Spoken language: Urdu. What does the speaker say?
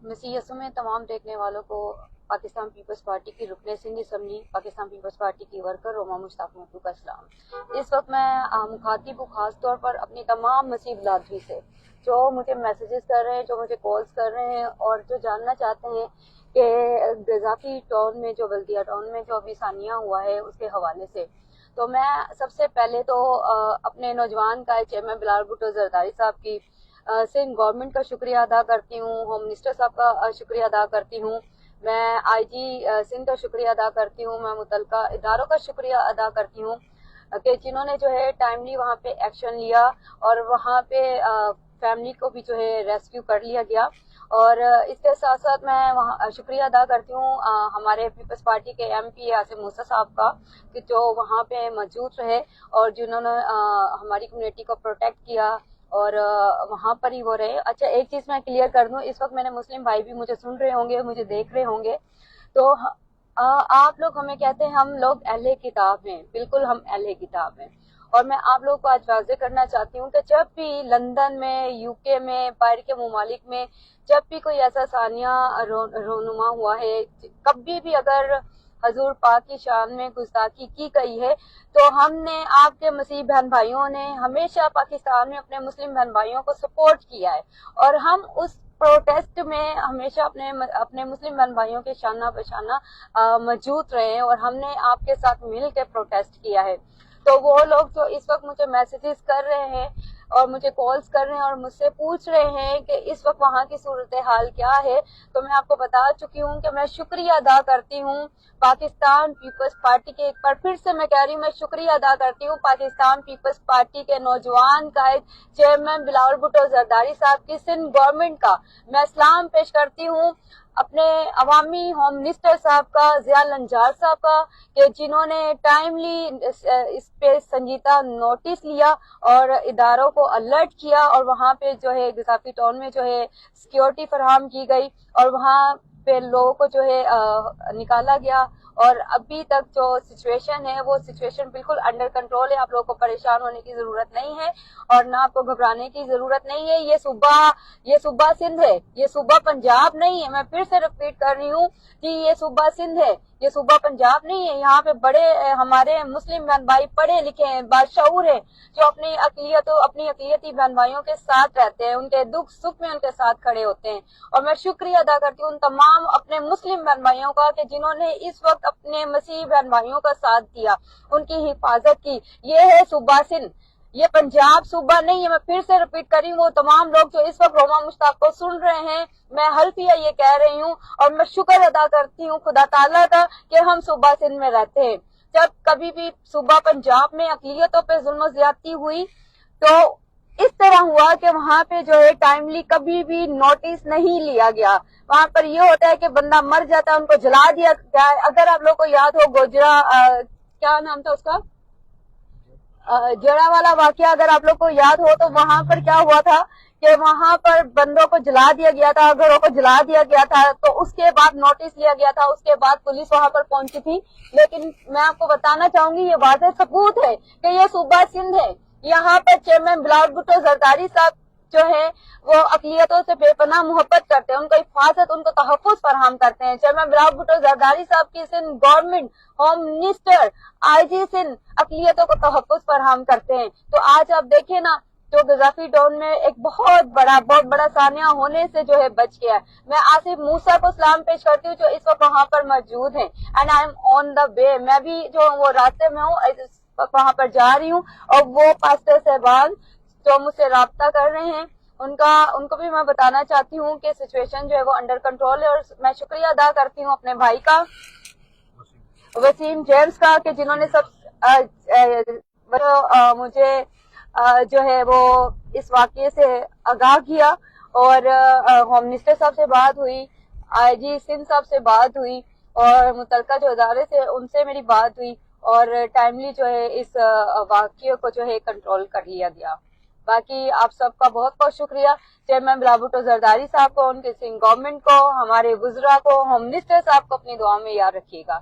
مسیح میں تمام دیکھنے والوں کو پاکستان پیپلز پارٹی کی رکن سندھ اسمبلی پاکستان پیپلز پارٹی کی ورکر روما مشتاق محبوب کا اسلام۔ اس وقت میں مخاطب ہوں خاص طور پر اپنی تمام مسیح برادری سے جو مجھے میسیجز کر رہے ہیں، جو مجھے کالز کر رہے ہیں اور جو جاننا چاہتے ہیں کہ قذافی ٹاؤن میں جو بلدیہ ٹاؤن میں جو ابھی ثانیہ ہوا ہے اس کے حوالے سے۔ تو میں سب سے پہلے تو اپنے نوجوان کا چیئرمین بلال بھٹو زرداری صاحب کی سندھ گورنمنٹ کا شکریہ ادا کرتی ہوں، ہوم منسٹر صاحب کا شکریہ ادا کرتی ہوں، میں آئی جی سندھ کا شکریہ ادا کرتی ہوں، میں متعلقہ اداروں کا شکریہ ادا کرتی ہوں کہ جنہوں نے جو ہے ٹائملی وہاں پہ ایکشن لیا اور وہاں پہ فیملی کو بھی جو ہے ریسکیو کر لیا گیا۔ اور اس کے ساتھ ساتھ میں وہاں شکریہ ادا کرتی ہوں ہمارے پیپلز پارٹی کے ایم پی عاصم موسیٰ صاحب کا کہ جو وہاں پہ موجود رہے اور جنہوں نے ہماری کمیونٹی کو پروٹیکٹ کیا اور وہاں پر ہی وہ رہے۔ اچھا ایک چیز میں کلیئر کر دوں، اس وقت میرے مسلم بھائی بھی مجھے سن رہے ہوں گے، مجھے دیکھ رہے ہوں گے، تو آپ لوگ ہمیں کہتے ہیں ہم لوگ اہل کتاب ہیں، بالکل ہم اہل کتاب ہیں، اور میں آپ لوگوں کو آج واضح کرنا چاہتی ہوں کہ جب بھی لندن میں، یو کے میں، باہر کے ممالک میں جب بھی کوئی ایسا ثانیہ رونما ہوا ہے، کبھی بھی اگر حضور پاک کی شان میں گستاخی کی گئی ہے تو ہم نے، آپ کے مسیح بہن بھائیوں نے ہمیشہ پاکستان میں اپنے مسلم بہن بھائیوں کو سپورٹ کیا ہے اور ہم اس پروٹیسٹ میں ہمیشہ اپنے مسلم بہن بھائیوں کے شانہ بشانہ موجود رہے ہیں اور ہم نے آپ کے ساتھ مل کے پروٹیسٹ کیا ہے۔ تو وہ لوگ جو اس وقت مجھے میسیجز کر رہے ہیں اور مجھے کالز کر رہے ہیں اور مجھ سے پوچھ رہے ہیں کہ اس وقت وہاں کی صورتحال کیا ہے، تو میں آپ کو بتا چکی ہوں کہ میں شکریہ ادا کرتی ہوں پاکستان پیپلز پارٹی کے، ایک بار پھر سے میں کہہ رہی ہوں، میں شکریہ ادا کرتی ہوں پاکستان پیپلز پارٹی کے نوجوان قائد چیئرمین بلال بھٹو زرداری صاحب کی سندھ گورنمنٹ کا۔ میں سلام پیش کرتی ہوں اپنے عوامی ہوم منسٹر صاحب کا، ضیاء النجار صاحب کا، کہ جنہوں نے ٹائملی اس پہ سنجیدہ نوٹس لیا اور اداروں کو الرٹ کیا اور وہاں پہ جو ہے قذافی ٹاؤن میں جو ہے سیکیورٹی فراہم کی گئی اور وہاں پہ لوگوں کو جو ہے نکالا گیا، اور ابھی تک جو سچویشن ہے وہ سچویشن بالکل انڈر کنٹرول ہے۔ آپ لوگوں کو پریشان ہونے کی ضرورت نہیں ہے اور نہ آپ کو گھبرانے کی ضرورت نہیں ہے۔ یہ صوبہ سندھ ہے، یہ صوبہ پنجاب نہیں ہے۔ میں پھر سے رپیٹ کر رہی ہوں کہ یہ صوبہ سندھ ہے، یہ صوبہ پنجاب نہیں ہے۔ یہاں پہ بڑے ہمارے مسلم بہن بھائی پڑھے لکھے ہیں، باشعور ہیں، جو اپنی اقلیتی بہن بھائیوں کے ساتھ رہتے ہیں، ان کے دکھ سکھ میں ان کے ساتھ کھڑے ہوتے ہیں۔ اور میں شکریہ ادا کرتی ہوں ان تمام اپنے مسلم بہن بھائیوں کا کہ جنہوں نے اس وقت اپنے مسیح بہن بھائیوں کا ساتھ دیا، ان کی حفاظت کی۔ یہ ہے صوبہ سندھ، یہ پنجاب صوبہ نہیں ہے۔ میں پھر سے رپیٹ کر رہی ہوں، وہ تمام لوگ جو اس وقت روما مشتاق کو سن رہے ہیں، میں حلفیہ یہ کہہ رہی ہوں اور میں شکر ادا کرتی ہوں خدا تعالیٰ کا کہ ہم صوبہ سندھ میں رہتے ہیں۔ جب کبھی بھی صوبہ پنجاب میں اقلیتوں پہ ظلم و زیادتی ہوئی تو اس طرح ہوا کہ وہاں پہ جو ہے ٹائملی کبھی بھی نوٹس نہیں لیا گیا۔ وہاں پر یہ ہوتا ہے کہ بندہ مر جاتا ہے، ان کو جلا دیا جائے۔ اگر آپ لوگ کو یاد ہو گوجرا کیا نام تھا اس کا، جڑا والا واقعہ اگر آپ لوگ کو یاد ہو تو وہاں پر کیا ہوا تھا کہ وہاں پر بندوں کو جلا دیا گیا تھا، گھروں کو جلا دیا گیا تھا، تو اس کے بعد نوٹس لیا گیا تھا، اس کے بعد پولیس وہاں پر پہنچی تھی۔ لیکن میں آپ کو بتانا چاہوں گی، یہ واضح ثبوت ہے کہ یہ صوبہ سندھ ہے۔ یہاں پر چیئرمین بلال بھٹو زرداری صاحب جو ہے وہ اقلیتوں سے بے پناہ محبت کرتے ہیں، ان کو حفاظت، ان کو تحفظ فراہم کرتے ہیں۔ چیئرمین بلال بھٹو زرداری صاحب کی سندھ گورنمنٹ، ہوم منسٹر، آئی جی سندھ اقلیتوں کو تحفظ فراہم کرتے ہیں۔ تو آج آپ دیکھیں نا، جو قذافی ٹاؤن میں ایک بہت بڑا ثانیہ ہونے سے جو ہے بچ گیا ہے۔ میں عاصم موسیٰ کو سلام پیش کرتی ہوں جو اس وقت وہاں پر موجود ہیں، اینڈ آئی ایم آن دا وے، میں بھی جو وہ راستے میں ہوں، وہاں پر جا رہی ہوں، اور وہ پاسٹر صاحبان جو مجھ سے رابطہ کر رہے ہیں ان کو بھی میں بتانا چاہتی ہوں کہ سچویشن جو ہے وہ انڈر کنٹرول ہے۔ اور میں شکریہ ادا کرتی ہوں اپنے بھائی کا، وسیم جیمز کا، کہ جنہوں نے مجھے جو ہے وہ اس واقعے سے آگاہ کیا، اور ہوم منسٹر صاحب سے بات ہوئی، آئی جی سندھ صاحب سے بات ہوئی، اور متعلقہ جو ادارے سے ان سے میری بات ہوئی، اور ٹائملی جو ہے اس واقعے کو جو ہے کنٹرول کر لیا گیا۔ باقی آپ سب کا بہت بہت شکریہ، چیئرمین بلال بھٹو زرداری صاحب کو، ان کی سندھ گورنمنٹ کو، ہمارے وزراء کو، ہوم منسٹر صاحب کو اپنی دعا میں یاد رکھیے گا۔